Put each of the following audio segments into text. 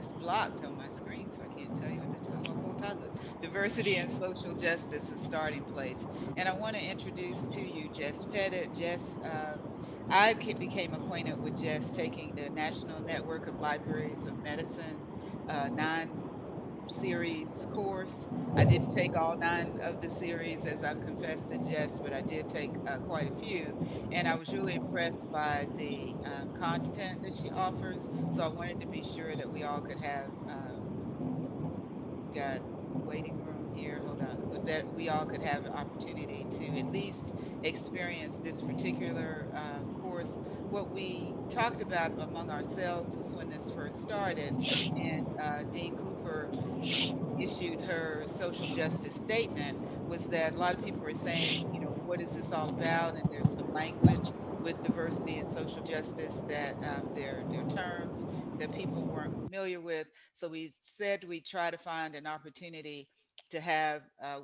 it's blocked on my screen, so I can't tell you what to do. I'm a full toddler. Diversity and social justice, a starting place. And I want to introduce to you Jess Pettit. Jess, became acquainted with Jess taking the National Network of Libraries of Medicine 9 series course. I didn't take all 9 of the series, as I've confessed to Jess, but I did take quite a few. And I was really impressed by the content that she offers. So I wanted to be sure that we all could have got waiting room here. Hold on. That we all could have an opportunity to at least experience this particular course. What we talked about among ourselves was when this first started, and Dean Cooper issued her social justice statement, was that a lot of people were saying, what is this all about? And there's some language with diversity and social justice that they're terms that people weren't familiar with. So we said we try to find an opportunity to have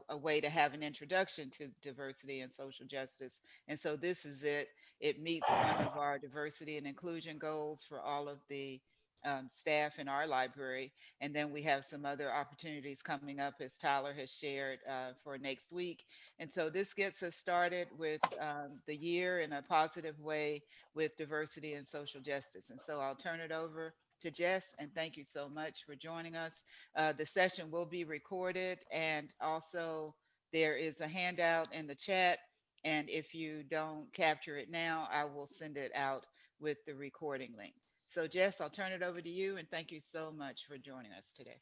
a way to have an introduction to diversity and social justice. And so this is it. It meets one of our diversity and inclusion goals for all of the staff in our library. And then we have some other opportunities coming up, as Tyler has shared for next week. And so this gets us started with the year in a positive way with diversity and social justice. And so I'll turn it over to Jess, and thank you so much for joining us. The session will be recorded, and also there is a handout in the chat. And if you don't capture it now, I will send it out with the recording link. So, Jess, I'll turn it over to you, and thank you so much for joining us today.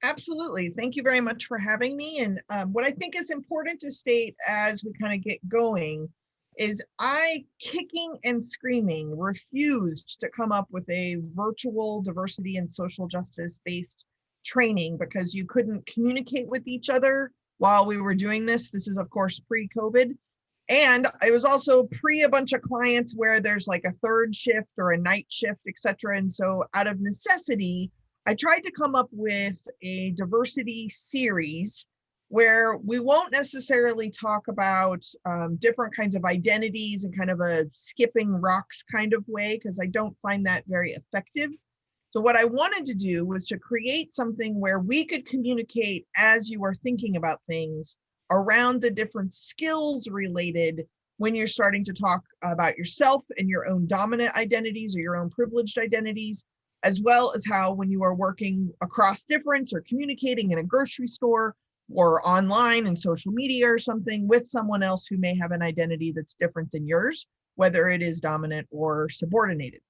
Absolutely. Thank you very much for having me. And what I think is important to state as we kind of get going is I, kicking and screaming, refused to come up with a virtual diversity and social justice based training because you couldn't communicate with each other while we were doing this. This is, of course, pre COVID. And it was also pre a bunch of clients where there's like a third shift or a night shift, et cetera. And so, out of necessity, I tried to come up with a diversity series where we won't necessarily talk about different kinds of identities in kind of a skipping rocks kind of way, because I don't find that very effective. So what I wanted to do was to create something where we could communicate as you are thinking about things around the different skills related when you're starting to talk about yourself and your own dominant identities or your own privileged identities, as well as how when you are working across difference or communicating in a grocery store or online and social media or something with someone else who may have an identity that's different than yours, whether it is dominant or subordinated.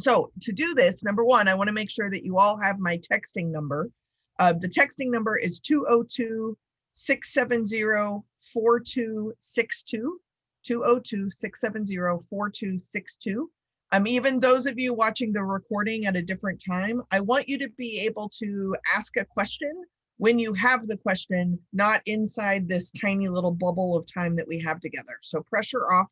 So to do this, number one, I want to make sure that you all have my texting number. The texting number is 202 670 4262. 202 670 4262. Even those of you watching the recording at a different time, I want you to be able to ask a question when you have the question, not inside this tiny little bubble of time that we have together. So pressure off.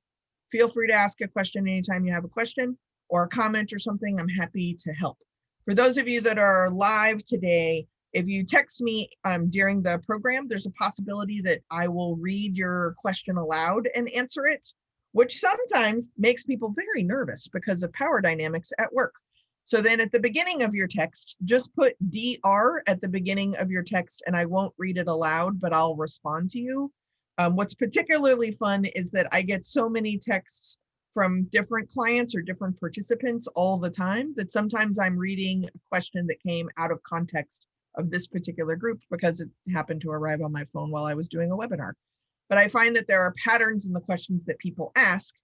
Feel free to ask a question anytime you have a question or a comment or something. I'm happy to help. For those of you that are live today, if you text me during the program, there's a possibility that I will read your question aloud and answer it, which sometimes makes people very nervous because of power dynamics at work. So then at the beginning of your text, just put DR at the beginning of your text and I won't read it aloud, but I'll respond to you. What's particularly fun is that I get so many texts from different clients or different participants all the time that sometimes I'm reading a question that came out of context of this particular group because it happened to arrive on my phone while I was doing a webinar. But I find that there are patterns in the questions that people ask.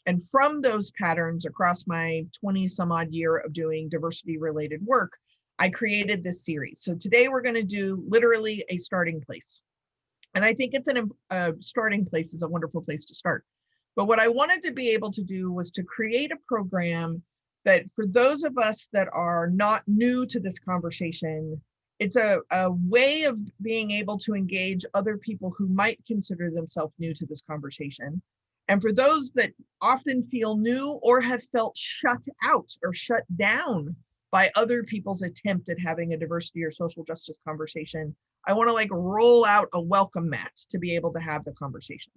And from those patterns across my 20 some odd year of doing diversity related work, I created this series. So today we're going to do literally a starting place. And I think it's a starting place is a wonderful place to start. But what I wanted to be able to do was to create a program that for those of us that are not new to this conversation, it's a way of being able to engage other people who might consider themselves new to this conversation. And for those that often feel new or have felt shut out or shut down by other people's attempt at having a diversity or social justice conversation, I want to like roll out a welcome mat to be able to have the conversation.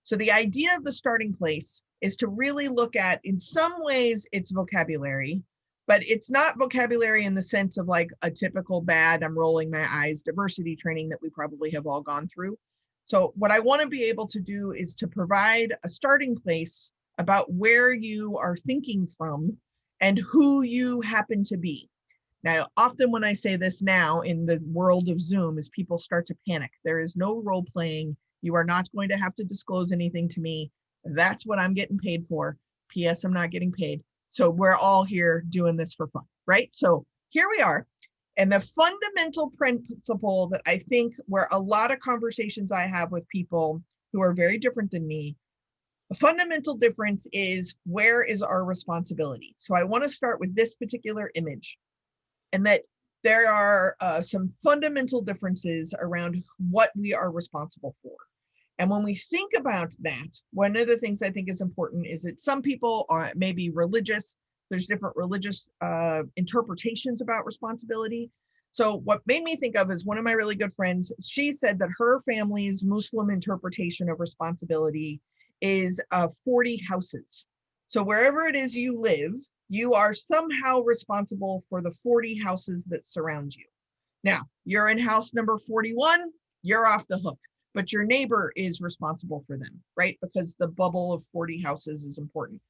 So the idea of the starting place is to really look at, in some ways, its vocabulary, but it's not vocabulary in the sense of like a typical bad, I'm rolling my eyes diversity training that we probably have all gone through. So what I want to be able to do is to provide a starting place about where you are thinking from and who you happen to be. Now, often when I say this now in the world of Zoom is people start to panic. There is no role playing. You are not going to have to disclose anything to me. That's what I'm getting paid for. PS, I'm not getting paid. So we're all here doing this for fun, right? So here we are. And the fundamental principle that I think where a lot of conversations I have with people who are very different than me, the fundamental difference is where is our responsibility? So I want to start with this particular image, and that there are some fundamental differences around what we are responsible for. And when we think about that, one of the things I think is important is that some people are maybe religious. There's different religious interpretations about responsibility. So what made me think of is one of my really good friends, she said that her family's Muslim interpretation of responsibility is 40 houses. So wherever it is you live, you are somehow responsible for the 40 houses that surround you. Now, you're in house number 41, you're off the hook, but your neighbor is responsible for them, right? Because the bubble of 40 houses is important.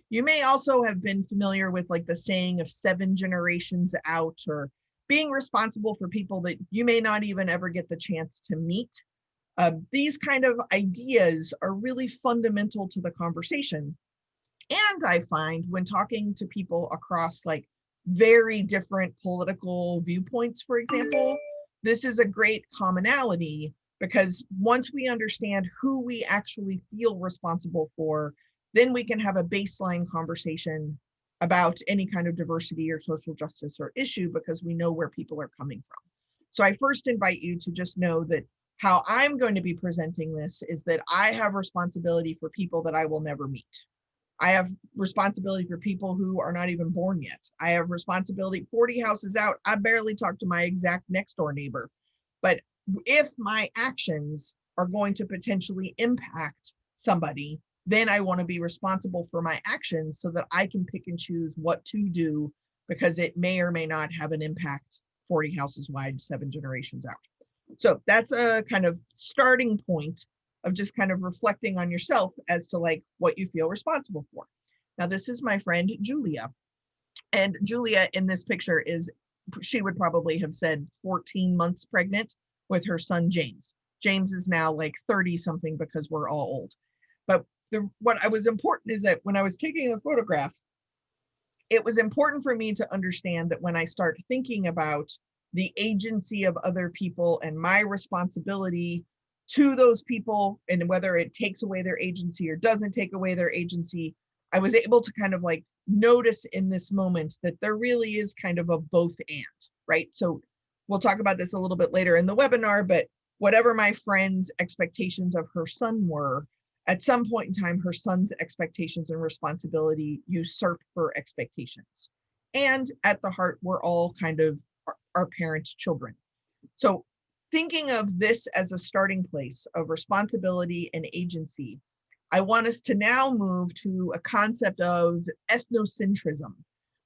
You may also have been familiar with like the saying of 7 generations out, or being responsible for people that you may not even ever get the chance to meet. These kind of ideas are really fundamental to the conversation. And I find when talking to people across like very different political viewpoints, for example, this is a great commonality, because once we understand who we actually feel responsible for, then we can have a baseline conversation about any kind of diversity or social justice or issue, because we know where people are coming from. So I first invite you to just know that how I'm going to be presenting this is that I have responsibility for people that I will never meet. I have responsibility for people who are not even born yet. I have responsibility 40 houses out. I barely talk to my exact next door neighbor. But if my actions are going to potentially impact somebody, then I want to be responsible for my actions so that I can pick and choose what to do, because it may or may not have an impact 40 houses wide, 7 generations out. So that's a kind of starting point of just kind of reflecting on yourself as to like what you feel responsible for. Now, this is my friend Julia. And Julia in this picture is, she would probably have said 14 months pregnant with her son, James. James is now like 30 something because we're all old. But what I was important is that when I was taking the photograph, it was important for me to understand that when I start thinking about the agency of other people and my responsibility to those people, and whether it takes away their agency or doesn't take away their agency, I was able to kind of like notice in this moment that there really is kind of a both and, right? So we'll talk about this a little bit later in the webinar, but whatever my friend's expectations of her son were, at some point in time, her son's expectations and responsibility usurp her expectations. And at the heart, we're all kind of our parents' children. So thinking of this as a starting place of responsibility and agency, I want us to now move to a concept of ethnocentrism.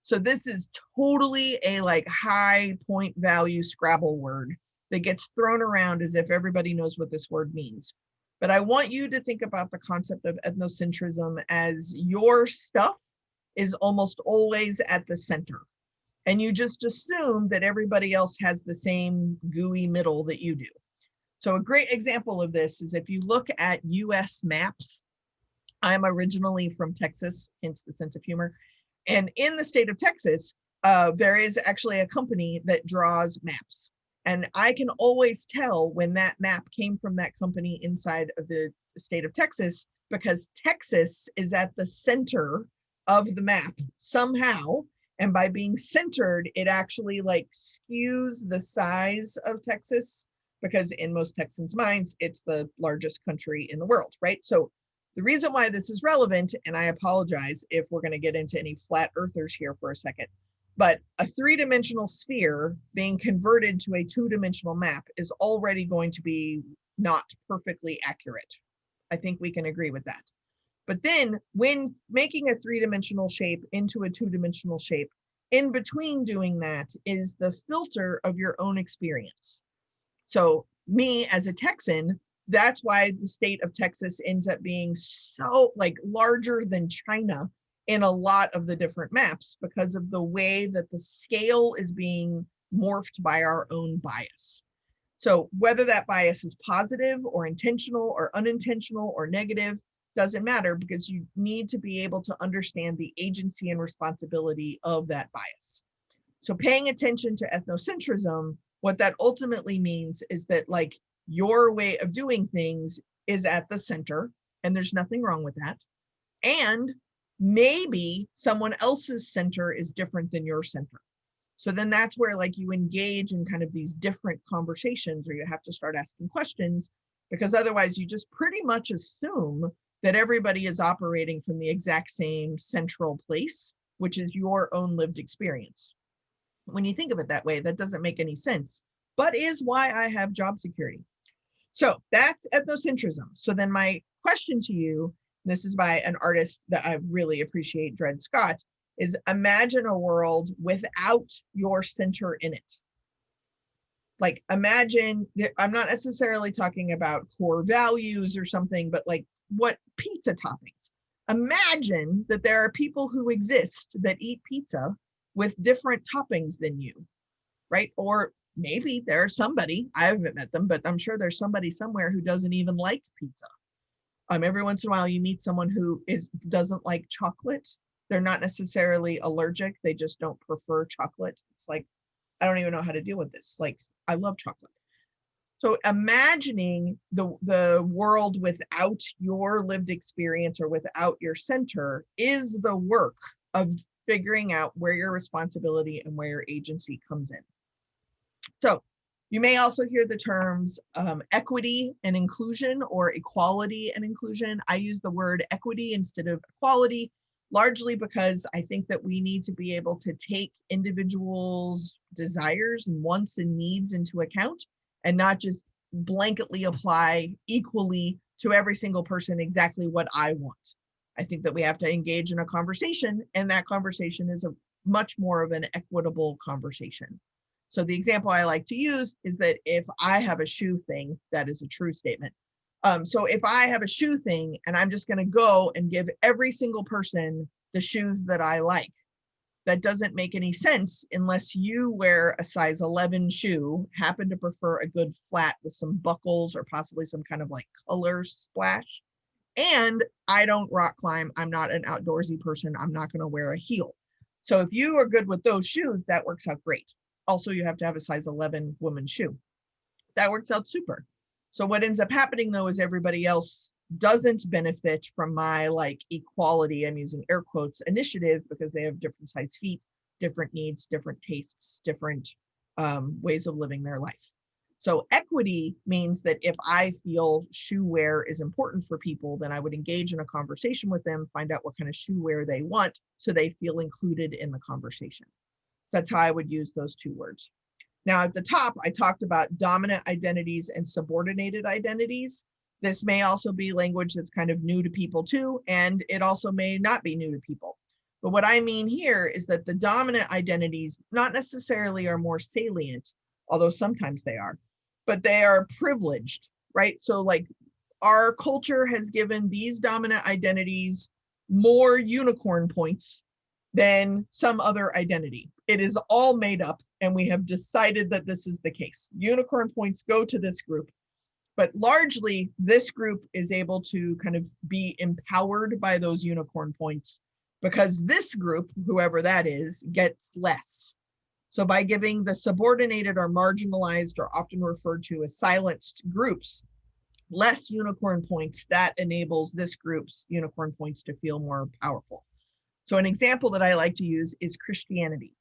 So this is totally a like high point value Scrabble word that gets thrown around as if everybody knows what this word means. But I want you to think about the concept of ethnocentrism as your stuff is almost always at the center. And you just assume that everybody else has the same gooey middle that you do. So a great example of this is if you look at US maps. I'm originally from Texas, hence the sense of humor. And in the state of Texas, there is actually a company that draws maps. And I can always tell when that map came from that company inside of the state of Texas, because Texas is at the center of the map somehow. And by being centered, it actually like skews the size of Texas, because in most Texans' minds, it's the largest country in the world, right? So the reason why this is relevant, and I apologize if we're going to get into any flat earthers here for a second, but a 3-dimensional sphere being converted to a 2-dimensional map is already going to be not perfectly accurate. I think we can agree with that. But then when making a 3-dimensional shape into a 2-dimensional shape, In between doing that is the filter of your own experience. So me as a Texan, that's why the state of Texas ends up being so like larger than China in a lot of the different maps because of the way that the scale is being morphed by our own bias. So whether that bias is positive or intentional or unintentional or negative doesn't matter, because you need to be able to understand the agency and responsibility of that bias. So paying attention to ethnocentrism, what that ultimately means is that like your way of doing things is at the center, and there's nothing wrong with that. And maybe someone else's center is different than your center. So then that's where like you engage in kind of these different conversations, or you have to start asking questions, because otherwise you just pretty much assume that everybody is operating from the exact same central place, which is your own lived experience. When you think of it that way, that doesn't make any sense, but is why I have job security. So that's ethnocentrism. So then my question to you, this is by an artist that I really appreciate, Dred Scott, is imagine a world without your center in it. Like imagine, I'm not necessarily talking about core values or something, but like what pizza toppings. Imagine that there are people who exist that eat pizza with different toppings than you, right? Or maybe there's somebody, I haven't met them, but I'm sure there's somebody somewhere who doesn't even like pizza. Every once in a while you meet someone who doesn't like chocolate. They're not necessarily allergic, they just don't prefer chocolate. It's like, I don't even know how to deal with this. Like, I love chocolate. So imagining the world without your lived experience or without your center is the work of figuring out where your responsibility and where your agency comes in. So you may also hear the terms equity and inclusion, or equality and inclusion. I use the word equity instead of equality, largely because I think that we need to be able to take individuals' desires and wants and needs into account, and not just blanketly apply equally to every single person exactly what I want. I think that we have to engage in a conversation, and that conversation is a much more of an equitable conversation. So the example I like to use is that if I have a shoe thing, that is a true statement. So if I have a shoe thing and I'm just going to go and give every single person the shoes that I like, that doesn't make any sense unless you wear a size 11 shoe, happen to prefer a good flat with some buckles or possibly some kind of like color splash. And I don't rock climb. I'm not an outdoorsy person. I'm not going to wear a heel. So if you are good with those shoes, that works out great. Also, you have to have a size 11 women's shoe. That works out super. So what ends up happening though is everybody else doesn't benefit from my like equality, I'm using air quotes, initiative, because they have different size feet, different needs, different tastes, different ways of living their life. So equity means that if I feel shoe wear is important for people, then I would engage in a conversation with them, find out what kind of shoe wear they want so they feel included in the conversation. That's how I would use those two words. Now at the top, I talked about dominant identities and subordinated identities. This may also be language that's kind of new to people too, and it also may not be new to people. But what I mean here is that the dominant identities not necessarily are more salient, although sometimes they are, but they are privileged, right? So like our culture has given these dominant identities more unicorn points than some other identity. It is all made up, and we have decided that this is the case. Unicorn points go to this group, but largely this group is able to kind of be empowered by those unicorn points because this group, whoever that is, gets less. So by giving the subordinated or marginalized, or often referred to as silenced groups, less unicorn points, that enables this group's unicorn points to feel more powerful. So an example that I like to use is Christianity.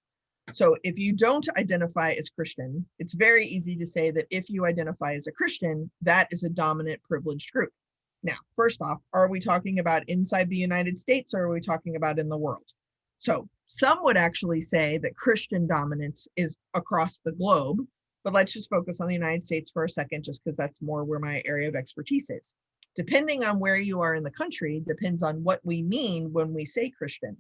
So if you don't identify as Christian, it's very easy to say that if you identify as a Christian, that is a dominant privileged group. Now, first off, are we talking about inside the United States, or are we talking about in the world? So some would actually say that Christian dominance is across the globe, but let's just focus on the United States for a second, just because that's more where my area of expertise is. Depending on where you are in the country, depends on what we mean when we say Christian.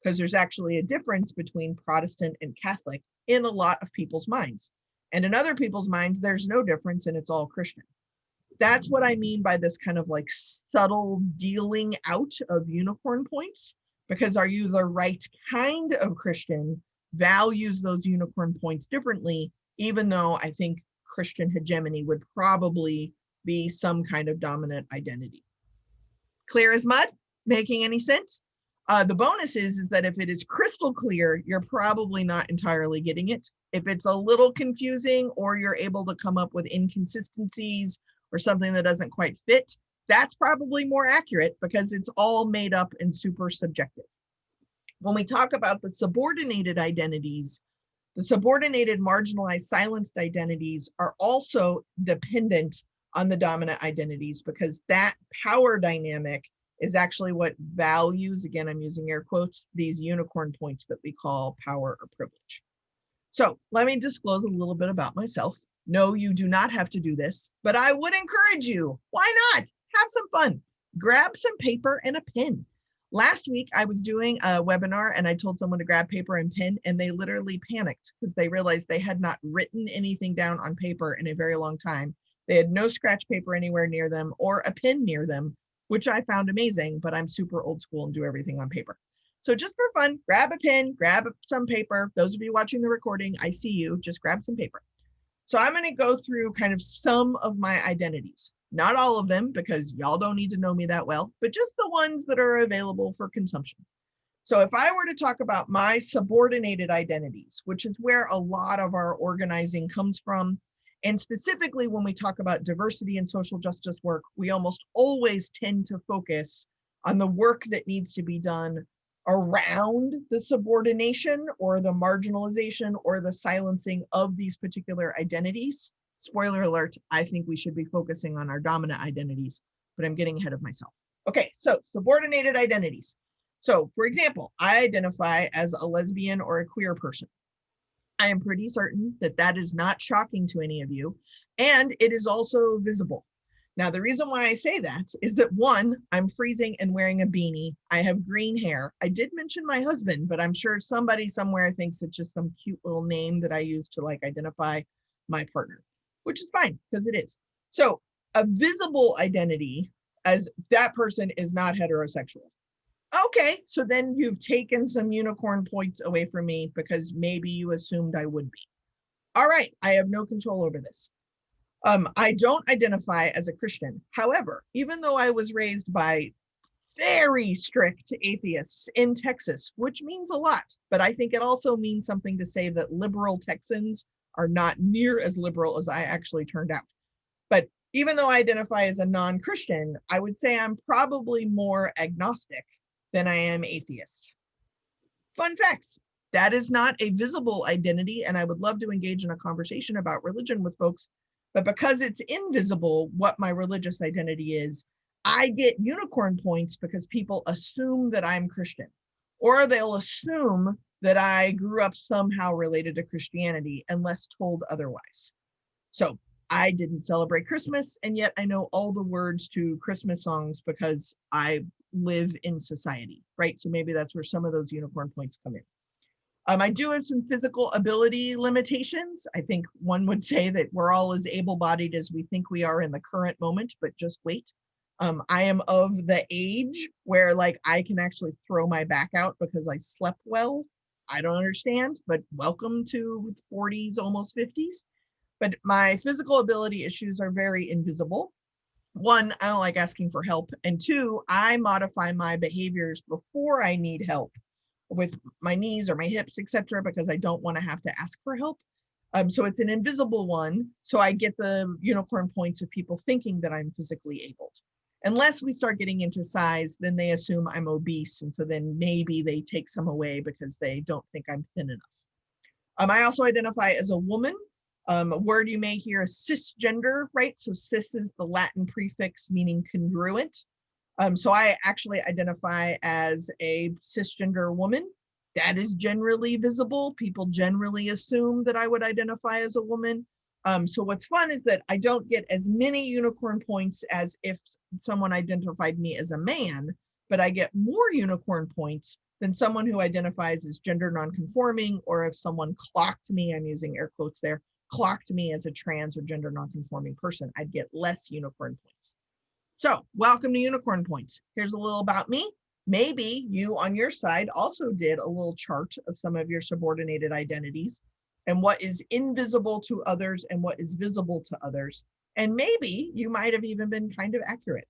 because there's actually a difference between Protestant and Catholic in a lot of people's minds. And in other people's minds, there's no difference and it's all Christian. That's what I mean by this kind of like subtle dealing out of unicorn points, because are you the right kind of Christian values those unicorn points differently, even though I think Christian hegemony would probably be some kind of dominant identity. Clear as mud? Making any sense? The bonus is that if it is crystal clear, you're probably not entirely getting it. If it's a little confusing or you're able to come up with inconsistencies or something that doesn't quite fit, that's probably more accurate because it's all made up and super subjective. When we talk about the subordinated identities, the subordinated, marginalized, silenced identities are also dependent on the dominant identities because that power dynamic is actually what values, again, I'm using air quotes, these unicorn points that we call power or privilege. So let me disclose a little bit about myself. No, you do not have to do this, but I would encourage you. Why not? Have some fun. Grab some paper and a pen. Last week, I was doing a webinar and I told someone to grab paper and pen, and they literally panicked because they realized they had not written anything down on paper in a very long time. They had no scratch paper anywhere near them or a pen near them, which I found amazing, but I'm super old school and do everything on paper. So just for fun, grab a pen, grab some paper. Those of you watching the recording, I see you, just grab some paper. So I'm going to go through kind of some of my identities. Not all of them, because y'all don't need to know me that well, but just the ones that are available for consumption. So if I were to talk about my subordinated identities, which is where a lot of our organizing comes from, and specifically when we talk about diversity and social justice work, we almost always tend to focus on the work that needs to be done around the subordination or the marginalization or the silencing of these particular identities. Spoiler alert, I think we should be focusing on our dominant identities, but I'm getting ahead of myself. Okay, so subordinated identities. So for example, I identify as a lesbian or a queer person. I am pretty certain that that is not shocking to any of you, and it is also visible. Now, the reason why I say that is that one, I'm freezing and wearing a beanie. I have green hair. I did mention my husband, but I'm sure somebody somewhere thinks it's just some cute little name that I use to like identify my partner, which is fine because it is. So a visible identity as that person is not heterosexual. Okay, so then you've taken some unicorn points away from me because maybe you assumed I would be. All right, I have no control over this. I don't identify as a Christian. However, even though I was raised by very strict atheists in Texas, which means a lot, but I think it also means something to say that liberal Texans are not near as liberal as I actually turned out. But even though I identify as a non-Christian, I would say I'm probably more agnostic than I am atheist. Fun facts. That is not a visible identity, and I would love to engage in a conversation about religion with folks. But because it's invisible what my religious identity is, I get unicorn points because people assume that I'm Christian, or they'll assume that I grew up somehow related to Christianity unless told otherwise. So I didn't celebrate Christmas, and yet I know all the words to Christmas songs because I live in society, right? So maybe that's where some of those unicorn points come in. I do have some physical ability limitations. I think one would say that we're all as able-bodied as we think we are in the current moment, but just wait. I am of the age where like I can actually throw my back out because I slept well. I don't understand, but welcome to 40s, almost 50s. But my physical ability issues are very invisible. One, I don't like asking for help. And two, I modify my behaviors before I need help with my knees or my hips, etc., because I don't want to have to ask for help. So it's an invisible one. So I get the unicorn points of people thinking that I'm physically able. Unless we start getting into size, then they assume I'm obese. And so then maybe they take some away because they don't think I'm thin enough. I also identify as a woman. A word you may hear is cisgender, right? So cis is the Latin prefix meaning congruent. So I actually identify as a cisgender woman. That is generally visible. People generally assume that I would identify as a woman. So what's fun is that I don't get as many unicorn points as if someone identified me as a man, but I get more unicorn points than someone who identifies as gender nonconforming, or if someone clocked me, I'm using air quotes there, clocked me as a trans or gender nonconforming person, I'd get less unicorn points. So welcome to Unicorn Points. Here's a little about me. Maybe you on your side also did a little chart of some of your subordinated identities and what is invisible to others and what is visible to others. And maybe you might have even been kind of accurate.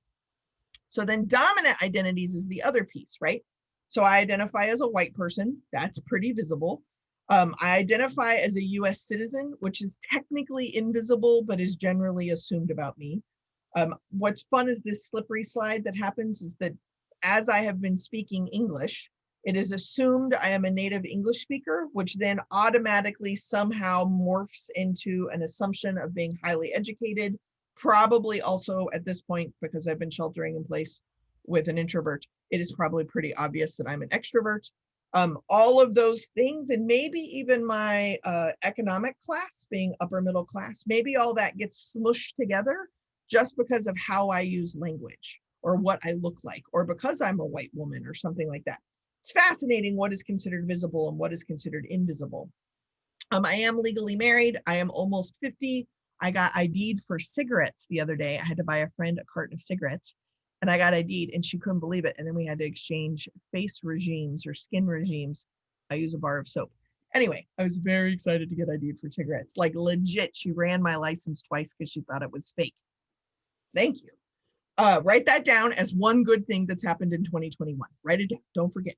So then dominant identities is the other piece, right? So I identify as a white person. That's pretty visible. I identify as a US citizen, which is technically invisible, but is generally assumed about me. What's fun is this slippery slide that happens is that as I have been speaking English, it is assumed I am a native English speaker, which then automatically somehow morphs into an assumption of being highly educated, probably also at this point, because I've been sheltering in place with an introvert, it is probably pretty obvious that I'm an extrovert. All of those things, and maybe even my economic class being upper middle class, maybe all that gets smushed together just because of how I use language or what I look like, or because I'm a white woman or something like that. It's fascinating what is considered visible and what is considered invisible. I am legally married. I am almost 50. I got ID'd for cigarettes the other day. I had to buy a friend a carton of cigarettes and I got ID'd and she couldn't believe it. And then we had to exchange face regimes or skin regimes. I use a bar of soap. Anyway, I was very excited to get ID'd for cigarettes. Like legit, she ran my license twice because she thought it was fake. Thank you. Write that down as one good thing that's happened in 2021. Write it down. Don't forget.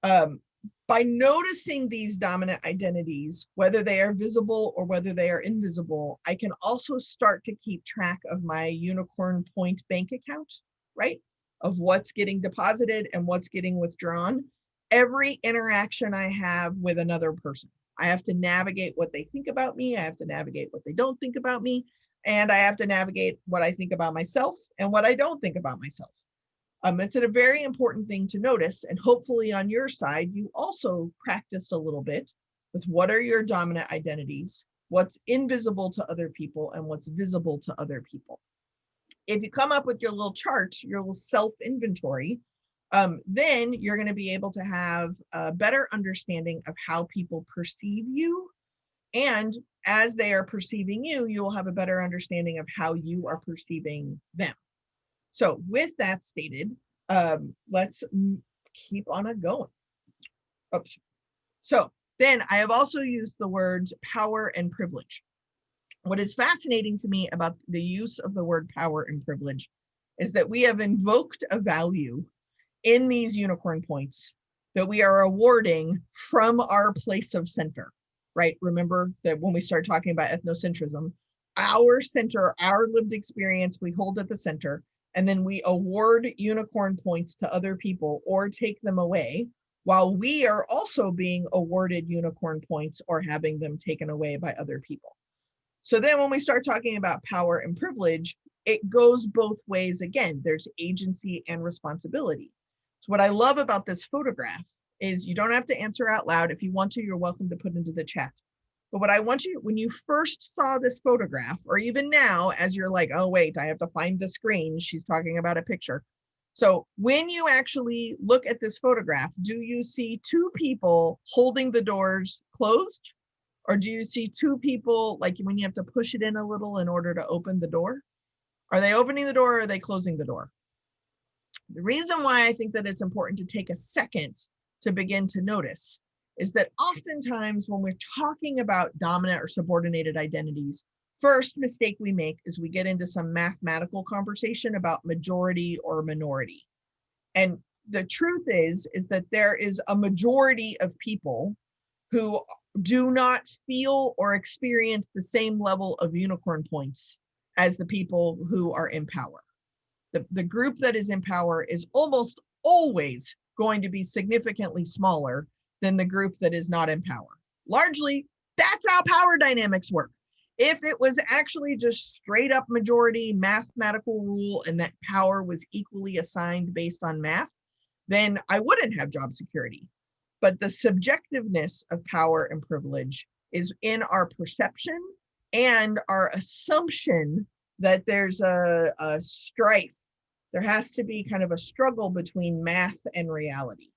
Um, by noticing these dominant identities, whether they are visible or whether they are invisible, I can also start to keep track of my unicorn point bank account, right? Of what's getting deposited and what's getting withdrawn. Every interaction I have with another person, I have to navigate what they think about me. I have to navigate what they don't think about me. And I have to navigate what I think about myself and what I don't think about myself. It's a very important thing to notice. And hopefully on your side, you also practiced a little bit with what are your dominant identities, what's invisible to other people, and what's visible to other people. If you come up with your little chart, your little self-inventory, then you're going to be able to have a better understanding of how people perceive you. And as they are perceiving you, you will have a better understanding of how you are perceiving them. So with that stated, let's keep on it going. Oops. So then I have also used the words power and privilege. What is fascinating to me about the use of the word power and privilege is that we have invoked a value in these unicorn points that we are awarding from our place of center, right? Remember that when we start talking about ethnocentrism, our center, our lived experience, we hold at the center, and then we award unicorn points to other people or take them away while we are also being awarded unicorn points or having them taken away by other people. So then when we start talking about power and privilege, it goes both ways again. There's agency and responsibility. So what I love about this photograph is you don't have to answer out loud. If you want to, you're welcome to put into the chat. But what I want you, when you first saw this photograph, or even now, as you're like, oh, wait, I have to find the screen. She's talking about a picture. So when you actually look at this photograph, do you see two people holding the doors closed? Or do you see two people, like when you have to push it in a little in order to open the door? Are they opening the door or are they closing the door? The reason why I think that it's important to take a second to begin to notice is that oftentimes when we're talking about dominant or subordinated identities, first mistake we make is we get into some mathematical conversation about majority or minority. And the truth is that there is a majority of people who do not feel or experience the same level of unicorn points as the people who are in power. The group that is in power is almost always going to be significantly smaller than the group that is not in power. Largely, that's how power dynamics work. If it was actually just straight up majority mathematical rule and that power was equally assigned based on math, then I wouldn't have job security. But the subjectiveness of power and privilege is in our perception and our assumption that there's a strife. There has to be kind of a struggle between math and reality.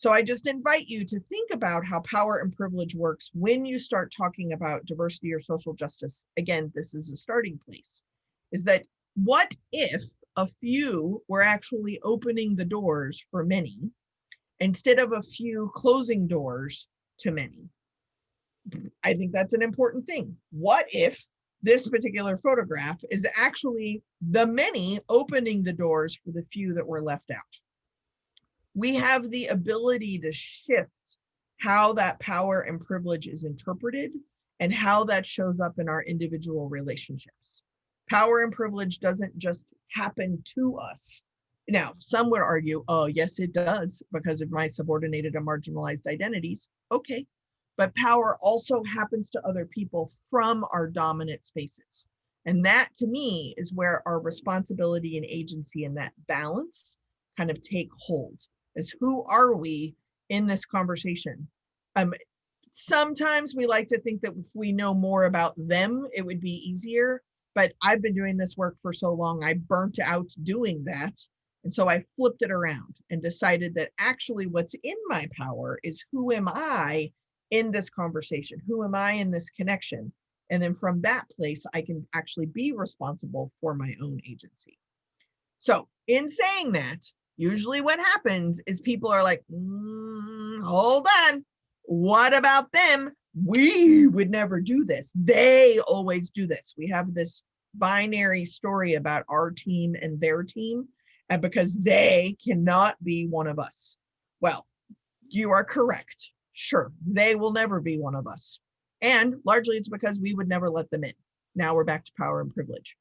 So I just invite you to think about how power and privilege works when you start talking about diversity or social justice. Again, this is a starting place. Is that what if a few were actually opening the doors for many instead of a few closing doors to many? I think that's an important thing. What if this particular photograph is actually the many opening the doors for the few that were left out? We have the ability to shift how that power and privilege is interpreted and how that shows up in our individual relationships. Power and privilege doesn't just happen to us. Now, some would argue, oh, yes, it does because of my subordinated and marginalized identities. Okay. But power also happens to other people from our dominant spaces. And that to me is where our responsibility and agency and that balance kind of take hold. Is who are we in this conversation? Um, Sometimes we like to think that if we know more about them, it would be easier. But I've been doing this work for so long, I burnt out doing that. And so I flipped it around and decided that actually what's in my power is who am I in this conversation? Who am I in this connection? And then from that place, I can actually be responsible for my own agency. So, in saying that, usually what happens is people are like, hold on, what about them? We would never do this. They always do this. We have this binary story about our team and their team, and because they cannot be one of us. Well, you are correct. Sure, they will never be one of us. And largely it's because we would never let them in. Now we're back to power and privilege.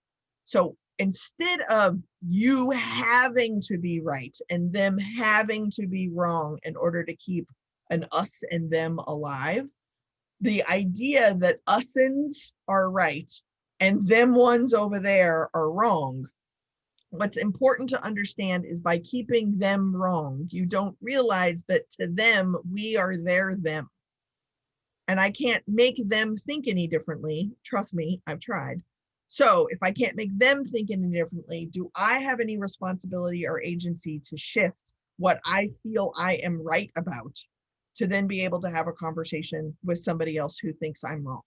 So instead of you having to be right and them having to be wrong in order to keep an us and them alive, the idea that usins are right and them ones over there are wrong, what's important to understand is by keeping them wrong, you don't realize that to them, we are their them. And I can't make them think any differently. Trust me, I've tried. So if I can't make them think any differently, do I have any responsibility or agency to shift what I feel I am right about to then be able to have a conversation with somebody else who thinks I'm wrong?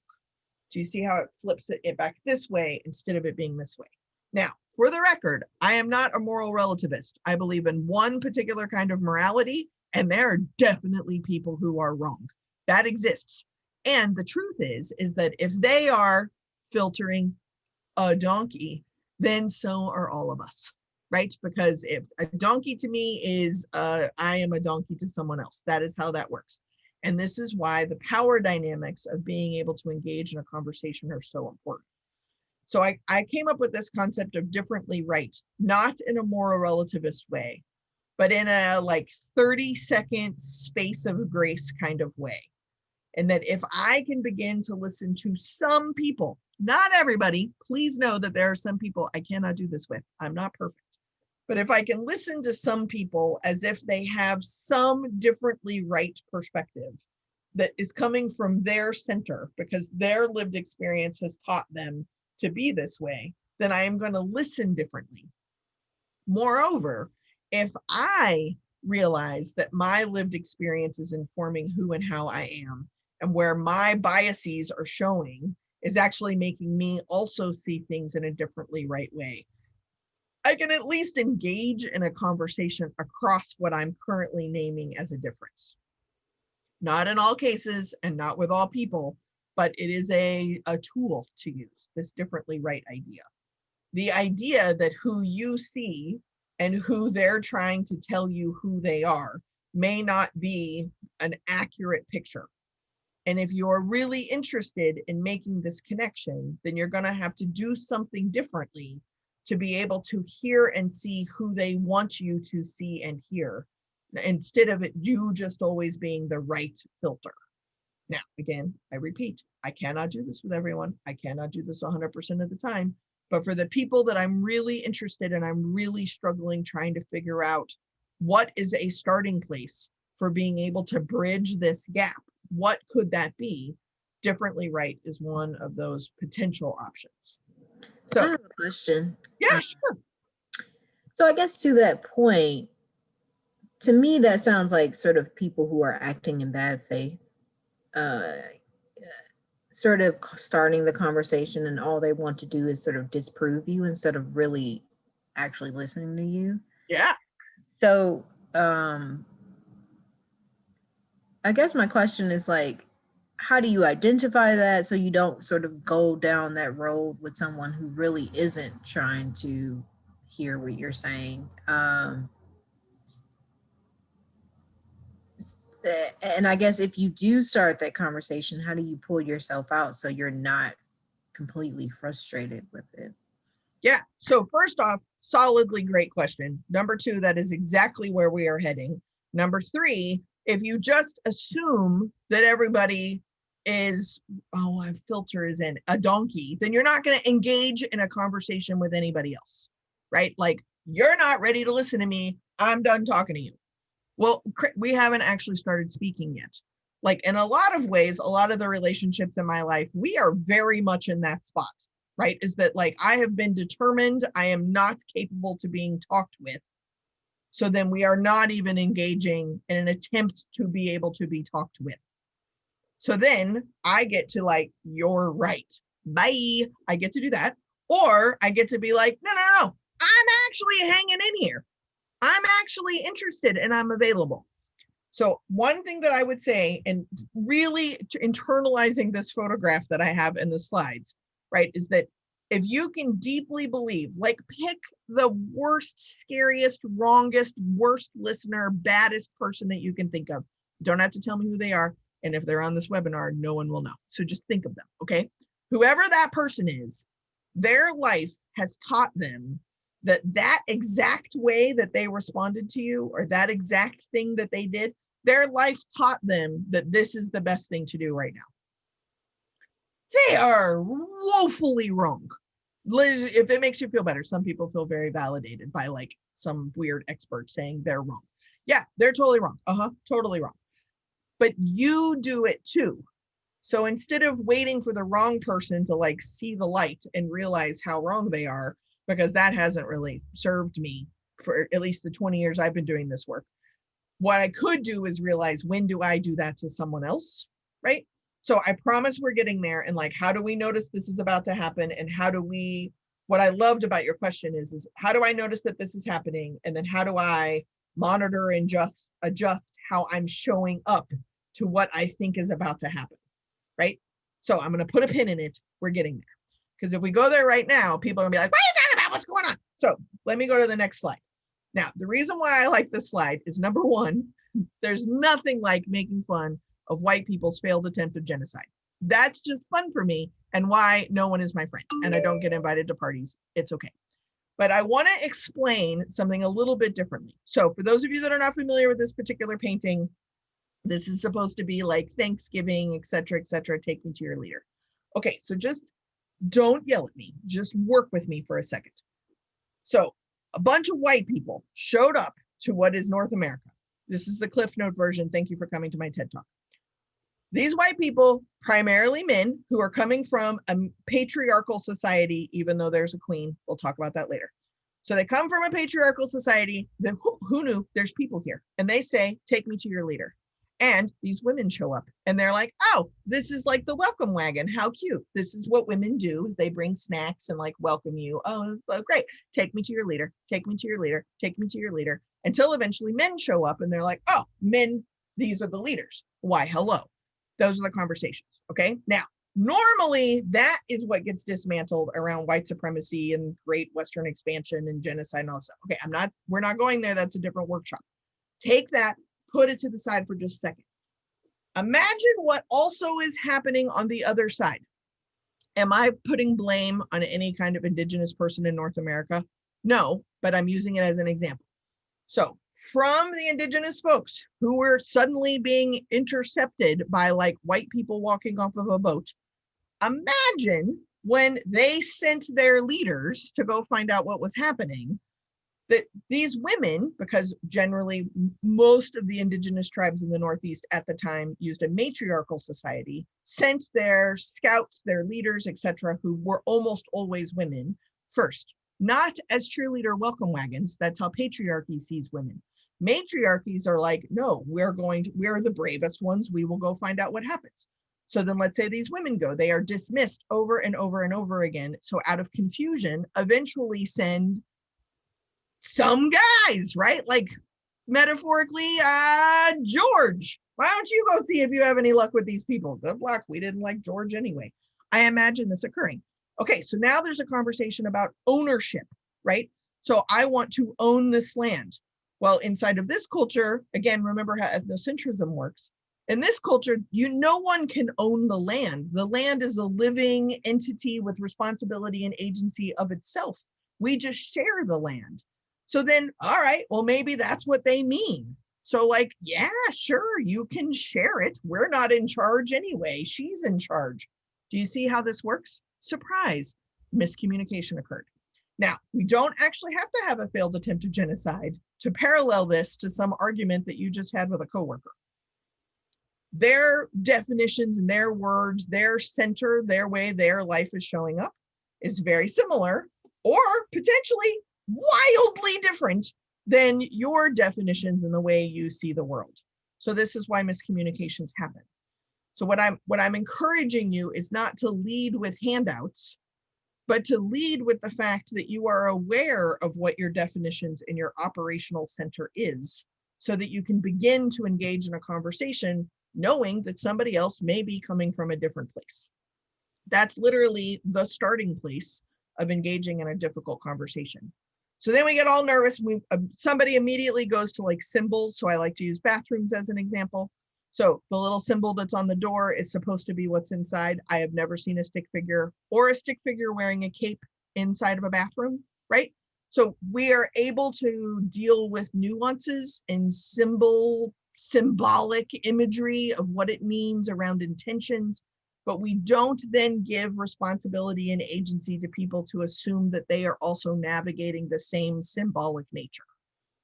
Do you see how it flips it back this way instead of it being this way? Now, for the record, I am not a moral relativist. I believe in one particular kind of morality, and there are definitely people who are wrong. That exists. And the truth is that if they are filtering a donkey, then so are all of us, right? Because if a donkey to me is, I am a donkey to someone else. That is how that works. And this is why the power dynamics of being able to engage in a conversation are so important. So I came up with this concept of differently right, not in a moral relativist way, but in a like 30-second space of grace kind of way. And that if I can begin to listen to some people, not everybody, please know that there are some people I cannot do this with. I'm not perfect. But if I can listen to some people as if they have some differently right perspective that is coming from their center because their lived experience has taught them to be this way, then I am going to listen differently. Moreover, if I realize that my lived experience is informing who and how I am, and where my biases are showing is actually making me also see things in a differently right way, I can at least engage in a conversation across what I'm currently naming as a difference. Not in all cases and not with all people, but it is a tool to use, this differently right idea. The idea that who you see and who they're trying to tell you who they are may not be an accurate picture. And if you're really interested in making this connection, then you're going to have to do something differently to be able to hear and see who they want you to see and hear, instead of it you just always being the right filter. Now, again, I repeat, I cannot do this with everyone. I cannot do this 100% of the time. But for the people that I'm really interested in, I'm really struggling trying to figure out what is a starting place for being able to bridge this gap. What could that be? Differently right is one of those potential options. I So, have a question. yeah, sure. So I guess to that point, To me, that sounds like sort of people who are acting in bad faith, uh, sort of starting the conversation, and all they want to do is sort of disprove you instead of really actually listening to you. Yeah. So, I guess my question is like, how do you identify that so you don't sort of go down that road with someone who really isn't trying to hear what you're saying? And I guess if you do start that conversation, how do you pull yourself out so you're not completely frustrated with it? Yeah. So first off, solidly great question. Number two, that is exactly where we are heading. Number three, if you just assume that everybody is, oh, a filter is in a donkey, then you're not going to engage in a conversation with anybody else, right? Like, you're not ready to listen to me. I'm done talking to you. Well, we haven't actually started speaking yet. Like, in a lot of ways, a lot of the relationships in my life, we are very much in that spot, right? Is that like, I have been determined I am not capable to being talked with. So then we are not even engaging in an attempt to be able to be talked with. So then I get to like, you're right. Bye. I get to do that. Or I get to be like, no, no, no. I'm actually hanging in here. I'm actually interested and I'm available. So one thing that I would say, and really internalizing this photograph that I have in the slides, right, is that if you can deeply believe, like, pick the worst, scariest, wrongest, worst listener, baddest person that you can think of. You don't have to tell me who they are. And if they're on this webinar, no one will know. So just think of them, okay? Whoever that person is, their life has taught them that that exact way that they responded to you, or that exact thing that they did, their life taught them that this is the best thing to do right now. They are woefully wrong. If it makes you feel better, some people feel very validated by like some weird expert saying they're wrong. Yeah, they're totally wrong. Totally wrong. But you do it too. So instead of waiting for the wrong person to like see the light and realize how wrong they are, because that hasn't really served me for at least the 20 years I've been doing this work, what I could do is realize, when do I do that to someone else, right? So I promise we're getting there. And like, how do we notice this is about to happen? And how do we, what I loved about your question is how do I notice that this is happening? And then how do I monitor and just adjust how I'm showing up to what I think is about to happen, right? So I'm going to put a pin in it. We're getting there. Because if we go there right now, people are going to be like, what are you talking about? What's going on? So let me go to the next slide. Now, the reason why I like this slide is, number one, there's nothing like making fun of white people's failed attempt at genocide. That's just fun for me, and why no one is my friend and I don't get invited to parties. It's okay. But I want to explain something a little bit differently. So for those of you that are not familiar with this particular painting, this is supposed to be like Thanksgiving, etc., etc. Take me to your leader. Okay, so just don't yell at me. Just work with me for a second. So a bunch of white people showed up to what is North America. This is the Cliff Note version. Thank you for coming to my TED Talk. These white people, primarily men, who are coming from a patriarchal society, even though there's a queen. We'll talk about that later. So they come from a patriarchal society. Then who knew there's people here? And they say, take me to your leader. And these women show up and they're like, oh, this is like the welcome wagon. How cute. This is what women do, is they bring snacks and like welcome you. Oh, great. Take me to your leader. Take me to your leader. Take me to your leader. Until eventually men show up and they're like, oh, men, these are the leaders. Why, hello. Those are the conversations. Okay. Now, normally that is what gets dismantled around white supremacy and great Western expansion and genocide and all that stuff. Okay. We're not going there. That's a different workshop. Take that, put it to the side for just a second. Imagine what also is happening on the other side. Am I putting blame on any kind of indigenous person in North America? No, but I'm using it as an example. So from the indigenous folks who were suddenly being intercepted by like white people walking off of a boat, imagine when they sent their leaders to go find out what was happening, that these women, because generally most of the indigenous tribes in the Northeast at the time used a matriarchal society, sent their scouts, their leaders, etc., who were almost always women, first, not as cheerleader welcome wagons. That's how patriarchy sees women. Matriarchies are like, no, we're the bravest ones. We will go find out what happens. So then let's say these women go, they are dismissed over and over and over again. So out of confusion, eventually send some guys, right? Like metaphorically, George, why don't you go see if you have any luck with these people? Good luck. We didn't like George anyway. I imagine this occurring. Okay, so now there's a conversation about ownership, right? So I want to own this land. Well, inside of this culture, again, remember how ethnocentrism works. In this culture, no one can own the land. The land is a living entity with responsibility and agency of itself. We just share the land. So then, all right, well, maybe that's what they mean. So like, yeah, sure, you can share it. We're not in charge anyway. She's in charge. Do you see how this works? Surprise, miscommunication occurred. Now, we don't actually have to have a failed attempt of genocide to parallel this to some argument that you just had with a coworker. Their definitions and their words, their center, their way their life is showing up is very similar or potentially wildly different than your definitions and the way you see the world. So this is why miscommunications happen. So what I'm encouraging you is not to lead with handouts, but to lead with the fact that you are aware of what your definitions in your operational center is, so that you can begin to engage in a conversation knowing that somebody else may be coming from a different place. That's literally the starting place of engaging in a difficult conversation. So then we get all nervous. Somebody immediately goes to like symbols. So I like to use bathrooms as an example. So the little symbol that's on the door is supposed to be what's inside. I have never seen a stick figure or a stick figure wearing a cape inside of a bathroom, right? So we are able to deal with nuances and symbolic imagery of what it means around intentions, but we don't then give responsibility and agency to people to assume that they are also navigating the same symbolic nature.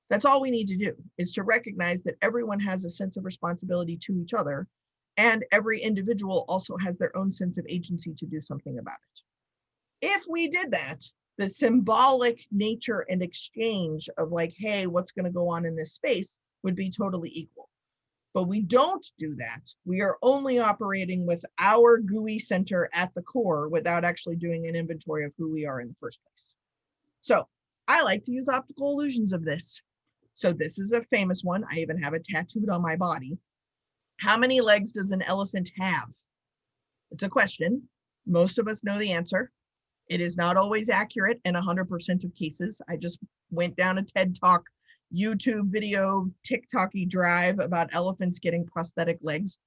That's all we need to do, is to recognize that everyone has a sense of responsibility to each other, and every individual also has their own sense of agency to do something about it. If we did that, the symbolic nature and exchange of like, hey, what's going to go on in this space would be totally equal. But we don't do that. We are only operating with our GUI center at the core without actually doing an inventory of who we are in the first place. So I like to use optical illusions of this. So this is a famous one. I even have it tattooed on my body. How many legs does an elephant have? It's a question. Most of us know the answer. It is not always accurate in 100% of cases. I just went down a TED Talk, YouTube video, TikTok-y drive about elephants getting prosthetic legs.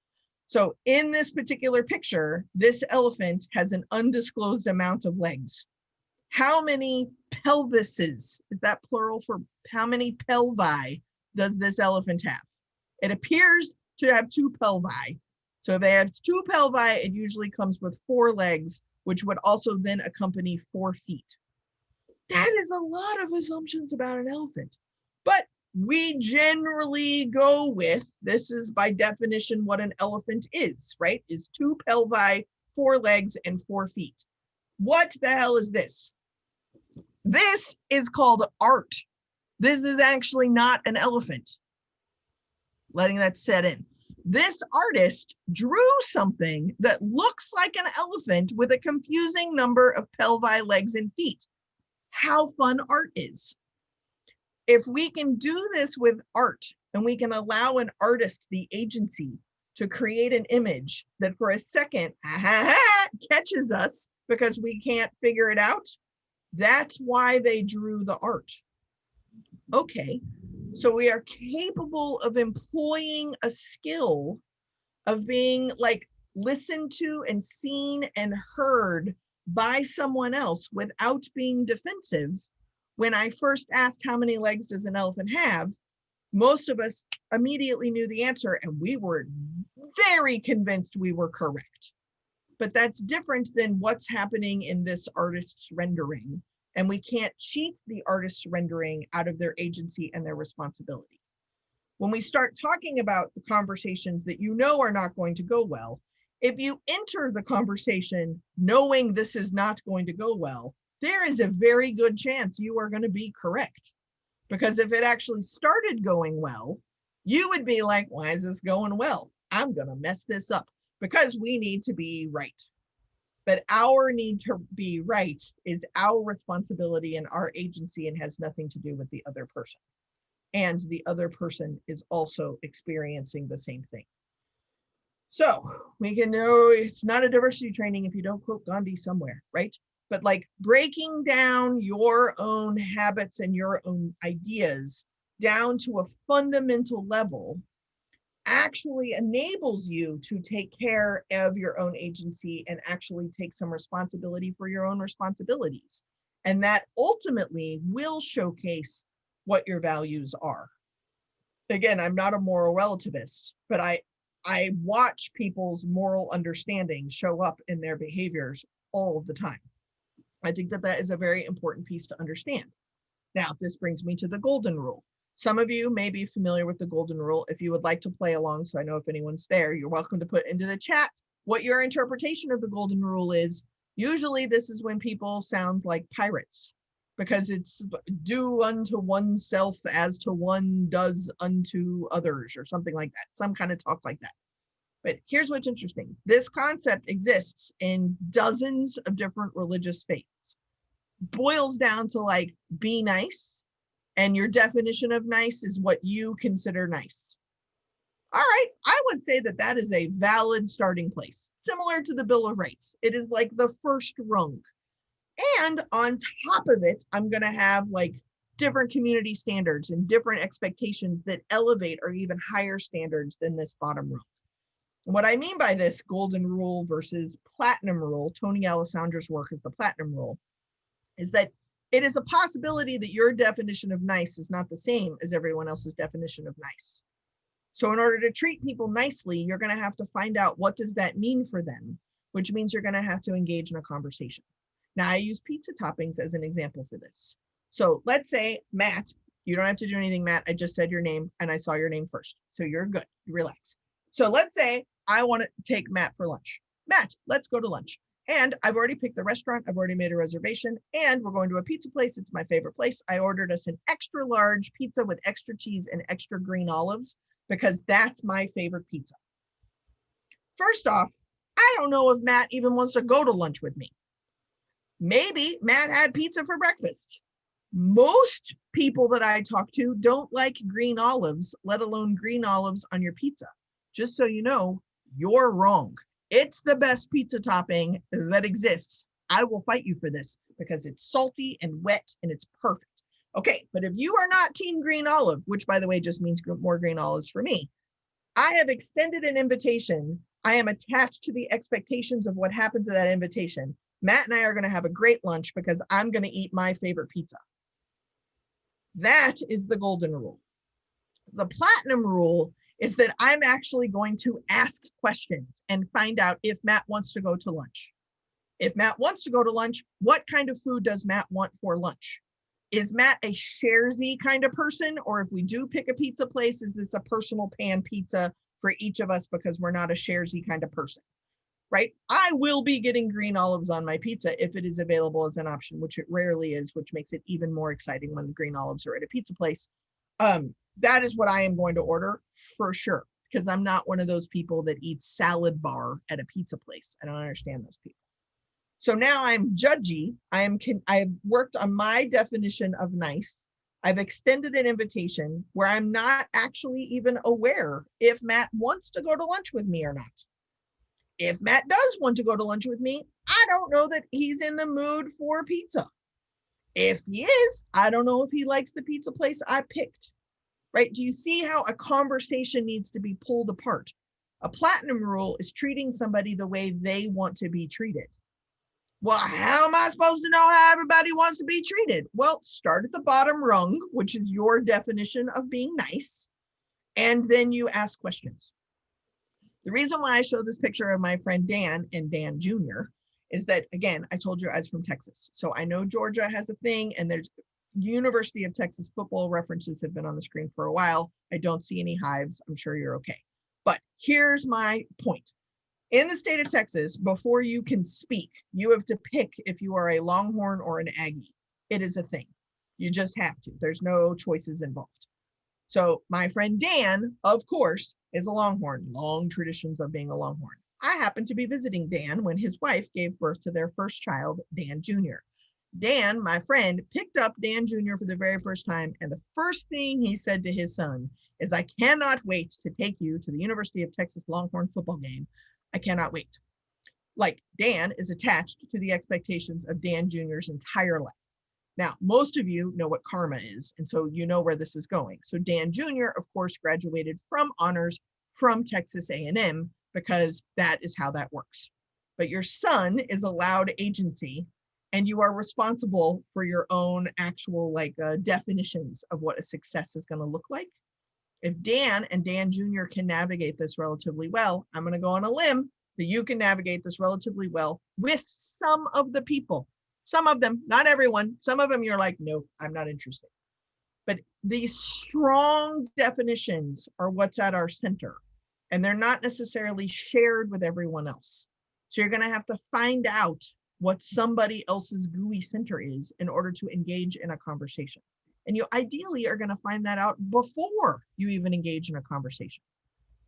So in this particular picture, this elephant has an undisclosed amount of legs. How many pelvises, is that plural for how many pelvi does this elephant have? It appears to have 2 pelvi. So if they have 2 pelvi, it usually comes with 4 legs, which would also then accompany 4 feet. That is a lot of assumptions about an elephant. But we generally go with, this is by definition what an elephant is, right? Is 2 pelvi, 4 legs, and 4 feet. What the hell is this? This is called art. This is actually not an elephant. Letting that set in. This artist drew something that looks like an elephant with a confusing number of pelvi, legs, and feet. How fun art is. If we can do this with art and we can allow an artist the agency to create an image that for a second catches us because we can't figure it out, that's why they drew the art. Okay, so we are capable of employing a skill of being like listened to and seen and heard by someone else without being defensive. When I first asked how many legs does an elephant have, most of us immediately knew the answer and we were very convinced we were correct. But that's different than what's happening in this artist's rendering. And we can't cheat the artist's rendering out of their agency and their responsibility. When we start talking about the conversations that you know are not going to go well, if you enter the conversation knowing this is not going to go well, there is a very good chance you are going to be correct. Because if it actually started going well, you would be like, why is this going well? I'm going to mess this up because we need to be right. But our need to be right is our responsibility and our agency and has nothing to do with the other person. And the other person is also experiencing the same thing. So we can know it's not a diversity training if you don't quote Gandhi somewhere, right? But like breaking down your own habits and your own ideas down to a fundamental level actually enables you to take care of your own agency and actually take some responsibility for your own responsibilities. And that ultimately will showcase what your values are. Again, I'm not a moral relativist, but I watch people's moral understanding show up in their behaviors all of the time. I think that that is a very important piece to understand. Now, this brings me to the golden rule. Some of you may be familiar with the golden rule. If you would like to play along, so I know if anyone's there, you're welcome to put into the chat what your interpretation of the golden rule is. Usually this is when people sound like pirates, because it's do unto oneself as to one does unto others, or something like that, some kind of talk like that. But here's what's interesting. This concept exists in dozens of different religious faiths. Boils down to like, be nice, and your definition of nice is what you consider nice. All right, I would say that that is a valid starting place, similar to the Bill of Rights. It is like the first rung. And on top of it, I'm going to have like different community standards and different expectations that elevate or even higher standards than this bottom rung. And what I mean by this golden rule versus platinum rule, Tony Alessandra's work is the platinum rule, is that it is a possibility that your definition of nice is not the same as everyone else's definition of nice. So in order to treat people nicely, you're going to have to find out what does that mean for them, which means you're going to have to engage in a conversation. Now, I use pizza toppings as an example for this. So let's say, Matt, you don't have to do anything, Matt. I just said your name and I saw your name first. So you're good. Relax. So let's say I want to take Matt for lunch. Matt, let's go to lunch. And I've already picked the restaurant. I've already made a reservation and we're going to a pizza place. It's my favorite place. I ordered us an extra large pizza with extra cheese and extra green olives because that's my favorite pizza. First off, I don't know if Matt even wants to go to lunch with me. Maybe Matt had pizza for breakfast. Most people that I talk to don't like green olives, let alone green olives on your pizza. Just so you know, you're wrong. It's the best pizza topping that exists. I will fight you for this because it's salty and wet and it's perfect. Okay, but if you are not team green olive, which by the way just means more green olives for me, I have extended an invitation. I am attached to the expectations of what happens at that invitation. Matt and I are going to have a great lunch because I'm going to eat my favorite pizza. That is the golden rule. The platinum rule is that I'm actually going to ask questions and find out if Matt wants to go to lunch. If Matt wants to go to lunch, what kind of food does Matt want for lunch? Is Matt a sharesy kind of person? Or if we do pick a pizza place, is this a personal pan pizza for each of us because we're not a sharesy kind of person, right? I will be getting green olives on my pizza if it is available as an option, which it rarely is, which makes it even more exciting when the green olives are at a pizza place. That is what I am going to order for sure, because I'm not one of those people that eats salad bar at a pizza place. I don't understand those people. So now I'm judgy. I've worked on my definition of nice. I've extended an invitation where I'm not actually even aware if Matt wants to go to lunch with me or not. If Matt does want to go to lunch with me, I don't know that he's in the mood for pizza. If he is, I don't know if he likes the pizza place I picked, right? Do you see how a conversation needs to be pulled apart? A platinum rule is treating somebody the way they want to be treated. Well, how am I supposed to know how everybody wants to be treated? Well, start at the bottom rung, which is your definition of being nice, and then you ask questions. The reason why I show this picture of my friend Dan and Dan Jr. is that, again, I told you I was from Texas. So I know Georgia has a thing, and there's University of Texas football references have been on the screen for a while. I don't see any hives. I'm sure you're okay. But here's my point. In the state of Texas, before you can speak, you have to pick if you are a Longhorn or an Aggie. It is a thing. You just have to. There's no choices involved. So my friend Dan, of course, is a Longhorn. Long traditions of being a Longhorn. I happened to be visiting Dan when his wife gave birth to their first child, Dan Jr. Dan, my friend, picked up Dan Jr. for the very first time, and the first thing he said to his son is, "I cannot wait to take you to the University of Texas Longhorn football game. I cannot wait." Like, Dan is attached to the expectations of Dan Jr.'s entire life. Now, most of you know what karma is, and so you know where this is going. So Dan Jr., of course, graduated from honors from Texas A&M because that is how that works. But your son is allowed agency, and you are responsible for your own actual definitions of what a success is going to look like. If Dan and Dan Jr. can navigate this relatively well, I'm going to go on a limb that you can navigate this relatively well with some of the people. Some of them, not everyone. Some of them you're like, no, I'm not interested. But these strong definitions are what's at our center, and they're not necessarily shared with everyone else. So you're going to have to find out what somebody else's gooey center is in order to engage in a conversation. And you ideally are going to find that out before you even engage in a conversation.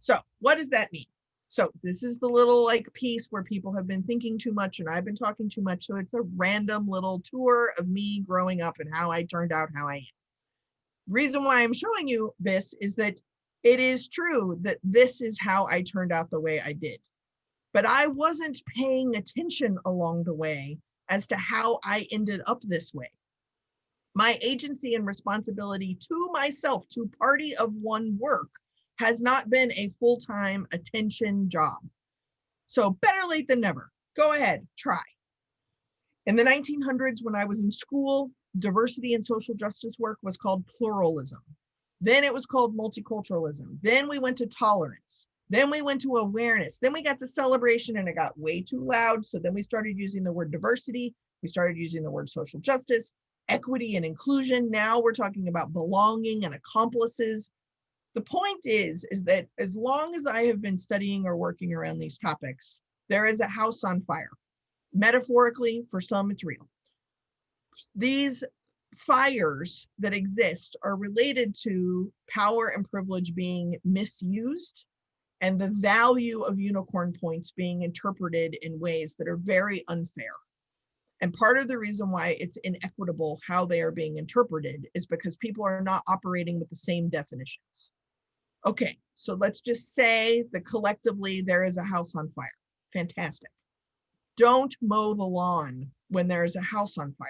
So what does that mean? So this is the little piece where people have been thinking too much and I've been talking too much. So it's a random little tour of me growing up and how I turned out how I am. Reason why I'm showing you this is that it is true that this is how I turned out the way I did. But I wasn't paying attention along the way as to how I ended up this way. My agency and responsibility to myself, to party of one work, has not been a full-time attention job. So better late than never. Go ahead, try. In the 1900s, when I was in school, diversity and social justice work was called pluralism. Then it was called multiculturalism. Then we went to tolerance. Then we went to awareness. Then we got to celebration and it got way too loud. So then we started using the word diversity. We started using the word social justice, equity and inclusion. Now we're talking about belonging and accomplices. The point is that as long as I have been studying or working around these topics, there is a house on fire. Metaphorically, for some, it's real. These fires that exist are related to power and privilege being misused and the value of unicorn points being interpreted in ways that are very unfair. And part of the reason why it's inequitable how they are being interpreted is because people are not operating with the same definitions. Okay, so let's just say that collectively there is a house on fire. Fantastic. Don't mow the lawn when there is a house on fire.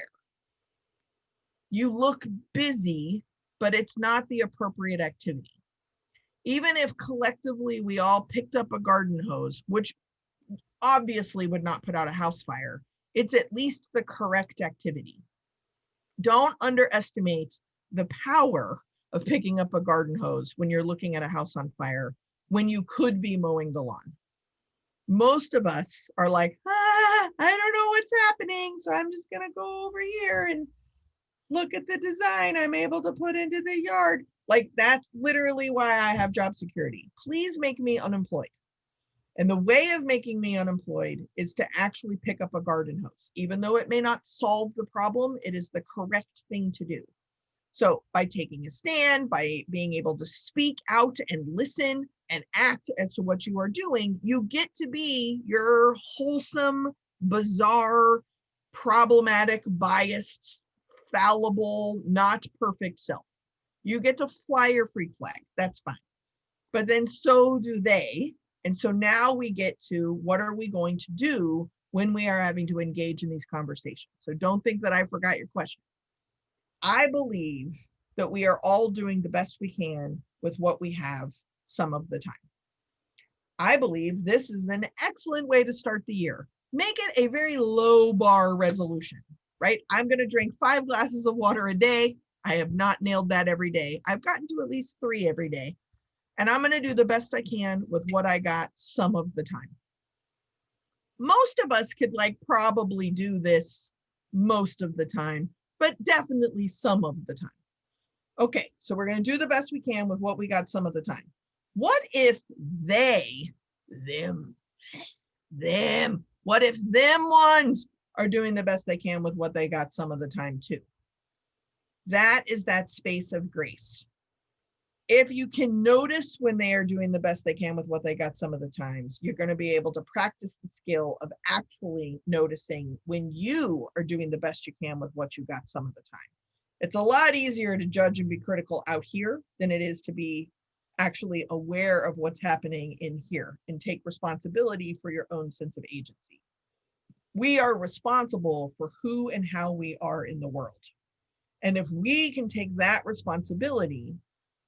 You look busy, but it's not the appropriate activity. Even if collectively we all picked up a garden hose, which obviously would not put out a house fire, it's at least the correct activity. Don't underestimate the power of picking up a garden hose when you're looking at a house on fire, when you could be mowing the lawn. Most of us are like, I don't know what's happening, so I'm just gonna go over here and look at the design I'm able to put into the yard. Like, that's literally why I have job security. Please make me unemployed. And the way of making me unemployed is to actually pick up a garden hose. Even though it may not solve the problem, it is the correct thing to do. So by taking a stand, by being able to speak out and listen and act as to what you are doing, you get to be your wholesome, bizarre, problematic, biased, fallible, not perfect self. You get to fly your freak flag. That's fine. But then so do they. And so now we get to what are we going to do when we are having to engage in these conversations. So don't think that I forgot your question. I believe that we are all doing the best we can with what we have some of the time. I believe this is an excellent way to start the year. Make it a very low bar resolution, right? I'm going to drink 5 glasses of water a day. I have not nailed that every day. I've gotten to at least 3 every day. And I'm going to do the best I can with what I got some of the time. Most of us could probably do this most of the time, but definitely some of the time. Okay, so we're going to do the best we can with what we got some of the time. What if them, what if them ones are doing the best they can with what they got some of the time too? That is that space of grace. If you can notice when they are doing the best they can with what they got some of the times, you're going to be able to practice the skill of actually noticing when you are doing the best you can with what you got some of the time. It's a lot easier to judge and be critical out here than it is to be actually aware of what's happening in here and take responsibility for your own sense of agency. We are responsible for who and how we are in the world. And if we can take that responsibility,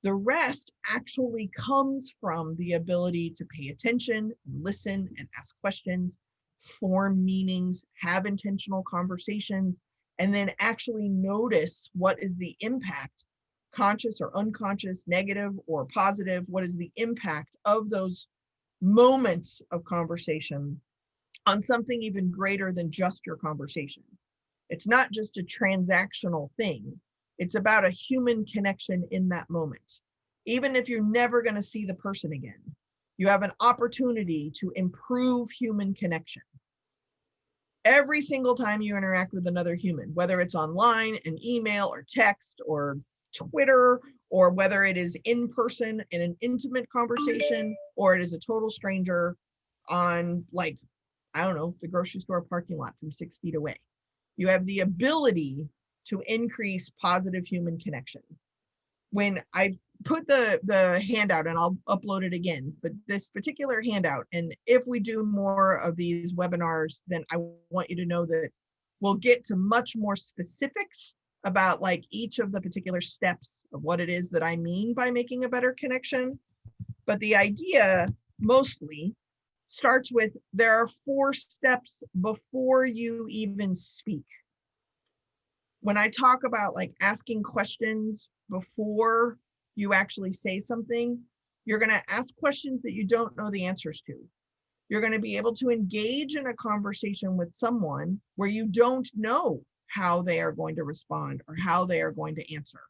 the rest actually comes from the ability to pay attention, listen, and ask questions, form meanings, have intentional conversations, and then actually notice what is the impact, conscious or unconscious, negative or positive, what is the impact of those moments of conversation on something even greater than just your conversation. It's not just a transactional thing. It's about a human connection in that moment. Even if you're never going to see the person again, you have an opportunity to improve human connection. Every single time you interact with another human, whether it's online, an email or text or Twitter, or whether it is in person in an intimate conversation, or it is a total stranger on, like, I don't know, the grocery store parking lot from 6 feet away. You have the ability to increase positive human connection. When I put the handout, and I'll upload it again, but this particular handout, and if we do more of these webinars, then I want you to know that we'll get to much more specifics about like each of the particular steps of what it is that I mean by making a better connection. But the idea mostly starts with there are 4 steps before you even speak. When I talk about like asking questions before you actually say something, you're going to ask questions that you don't know the answers to. You're going to be able to engage in a conversation with someone where you don't know how they are going to respond or how they are going to answer.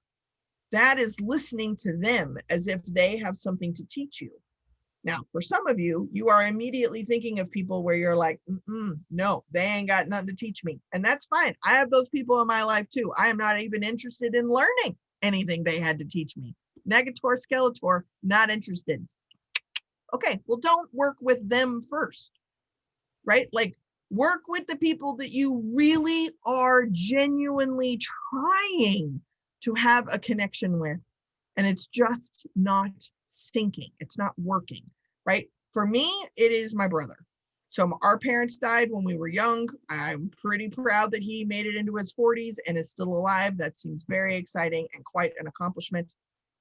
That is listening to them as if they have something to teach you. Now, for some of you, you are immediately thinking of people where you're like, no, they ain't got nothing to teach me. And that's fine. I have those people in my life too. I am not even interested in learning anything they had to teach me. Negator, skeletor, not interested. Okay, well, don't work with them first, right? Like, work with the people that you really are genuinely trying to have a connection with, and it's just not syncing. It's not working, right? For me, it is my brother. So our parents died when we were young. I'm pretty proud that he made it into his 40s and is still alive. That seems very exciting and quite an accomplishment.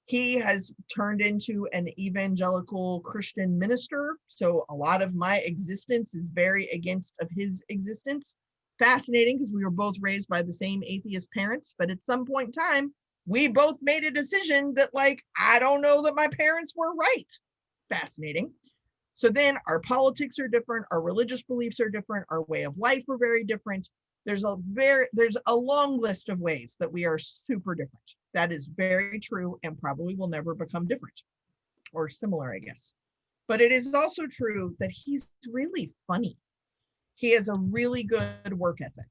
He has turned into an evangelical Christian minister. So a lot of my existence is very against of his existence. Fascinating, because we were both raised by the same atheist parents, but at some point in time, we both made a decision that, like, I don't know that my parents were right. Fascinating. So then our politics are different, our religious beliefs are different, our way of life are very different. There's a long list of ways that we are super different. That is very true and probably will never become different or similar, I guess. But it is also true that he's really funny. He has a really good work ethic.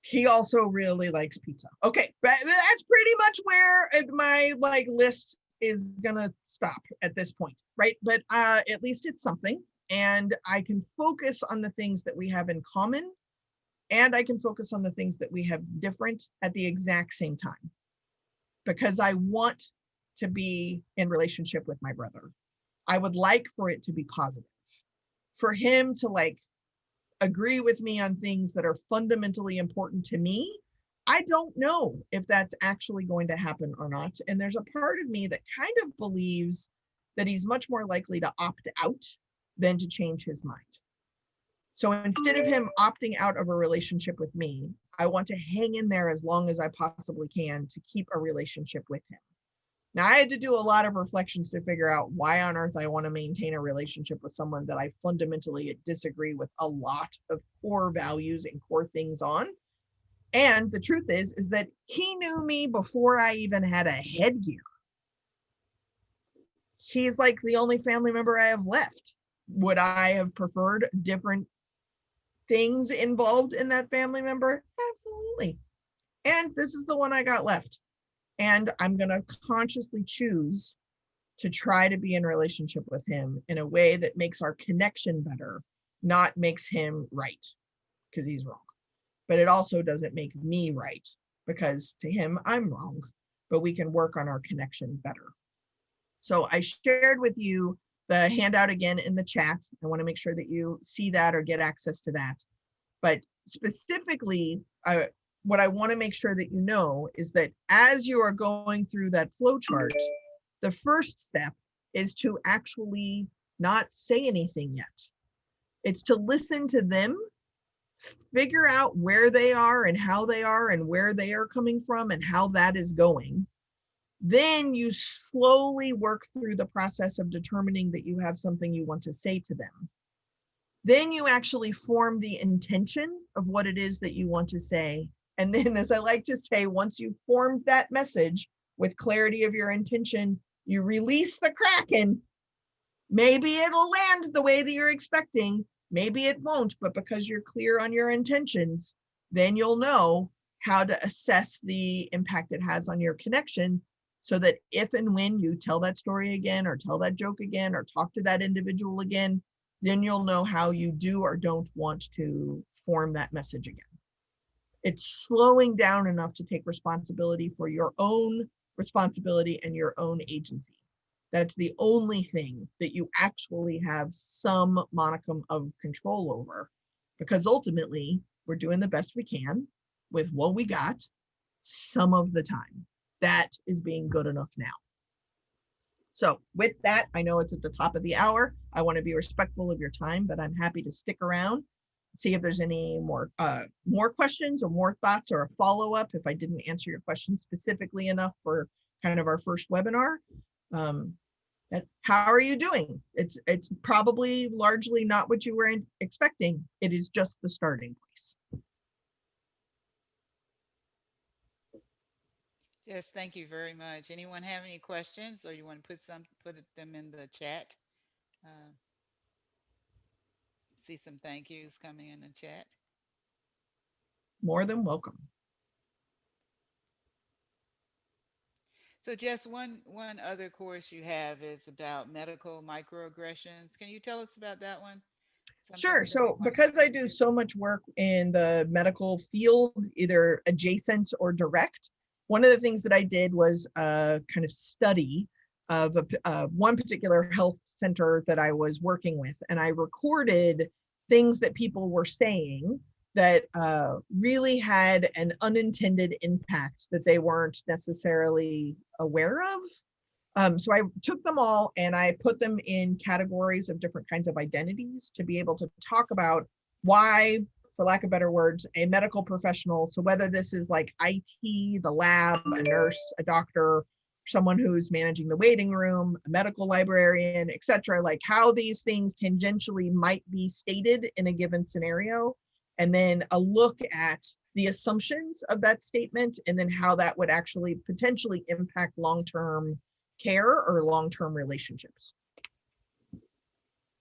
He also really likes pizza. Okay, that's pretty much where my like list is gonna stop at this point, right? But at least it's something, and I can focus on the things that we have in common, and I can focus on the things that we have different at the exact same time, because I want to be in relationship with my brother. I would like for it to be positive, for him to like agree with me on things that are fundamentally important to me. I don't know if that's actually going to happen or not. And there's a part of me that kind of believes that he's much more likely to opt out than to change his mind. So instead of him opting out of a relationship with me, I want to hang in there as long as I possibly can to keep a relationship with him. Now, I had to do a lot of reflections to figure out why on earth I want to maintain a relationship with someone that I fundamentally disagree with a lot of core values and core things on. And the truth is that he knew me before I even had a headgear. He's like the only family member I have left. Would I have preferred different things involved in that family member? Absolutely. And this is the one I got left. And I'm going to consciously choose to try to be in relationship with him in a way that makes our connection better, not makes him right because he's wrong. But it also doesn't make me right because to him, I'm wrong. But we can work on our connection better. So I shared with you the handout again in the chat. I want to make sure that you see that or get access to that. But specifically, what I want to make sure that you know is that as you are going through that flow chart, the first step is to actually not say anything yet. It's to listen to them, figure out where they are and how they are and where they are coming from and how that is going. Then you slowly work through the process of determining that you have something you want to say to them. Then you actually form the intention of what it is that you want to say. And then, as I like to say, once you've formed that message with clarity of your intention, you release the Kraken. Maybe it'll land the way that you're expecting. Maybe it won't, but because you're clear on your intentions, then you'll know how to assess the impact it has on your connection so that if and when you tell that story again or tell that joke again or talk to that individual again, then you'll know how you do or don't want to form that message again. It's slowing down enough to take responsibility for your own responsibility and your own agency. That's the only thing that you actually have some monicum of control over, because ultimately we're doing the best we can with what we got some of the time. That is being good enough now. So with that, I know it's at the top of the hour. I want to be respectful of your time, but I'm happy to stick around, see if there's any more questions or more thoughts or a follow-up if I didn't answer your question specifically enough for kind of our first webinar. How are you doing? It's probably largely not what you were expecting. It is just the starting place. Yes, thank you very much. Anyone have any questions, or you want to put them in the chat? Uh, see some thank yous coming in the chat. More than welcome. So, just one other course you have is about medical microaggressions. Can you tell us about that one? Something Sure. that we So might because I want to do do. so much work in the medical field, either adjacent or direct, one of the things that I did was a kind of study of one particular health center that I was working with, and I recorded things that people were saying that really had an unintended impact that they weren't necessarily aware of. So I took them all and I put them in categories of different kinds of identities to be able to talk about why, for lack of better words, a medical professional, so whether this is like IT, the lab, a nurse, a doctor, someone who's managing the waiting room, a medical librarian, etc., like how these things tangentially might be stated in a given scenario, and then a look at the assumptions of that statement, and then how that would actually potentially impact long-term care or long-term relationships.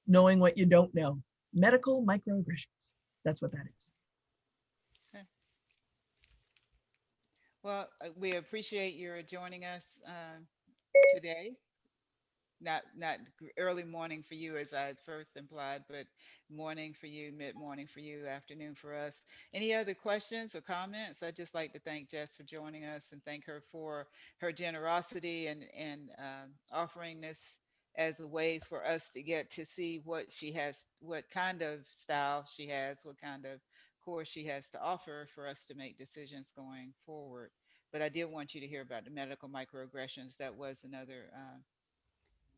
Knowing what you don't know. Medical microaggressions. That's what that is. Okay. Well, we appreciate your joining us today. Not early morning for you as I first implied, but morning for you, mid morning for you, afternoon for us. Any other questions or comments? I'd just like to thank Jess for joining us and thank her for her generosity and offering this as a way for us to get to see what she has, what kind of style she has, what kind of course she has to offer for us to make decisions going forward. But I did want you to hear about the medical microaggressions. That was another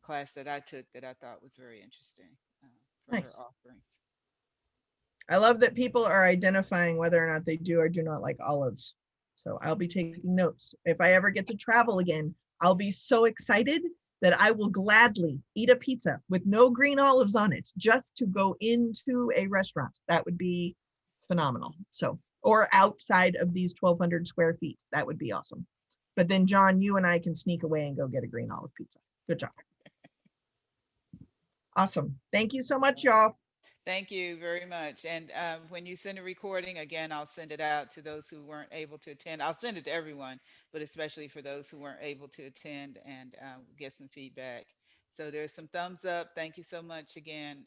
class that I took that I thought was very interesting uh, for her Nice. offerings. I love that people are identifying whether or not they do or do not like olives. So I'll be taking notes. If I ever get to travel again, I'll be so excited that I will gladly eat a pizza with no green olives on it just to go into a restaurant. That would be phenomenal. So, or outside of these 1,200 square feet, that would be awesome. But then, John, you and I can sneak away and go get a green olive pizza. Good job. Awesome. Thank you so much, y'all. Thank you very much. And when you send a recording, again, I'll send it out to those who weren't able to attend. I'll send it to everyone, but especially for those who weren't able to attend and get some feedback. So there's some thumbs up. Thank you so much again.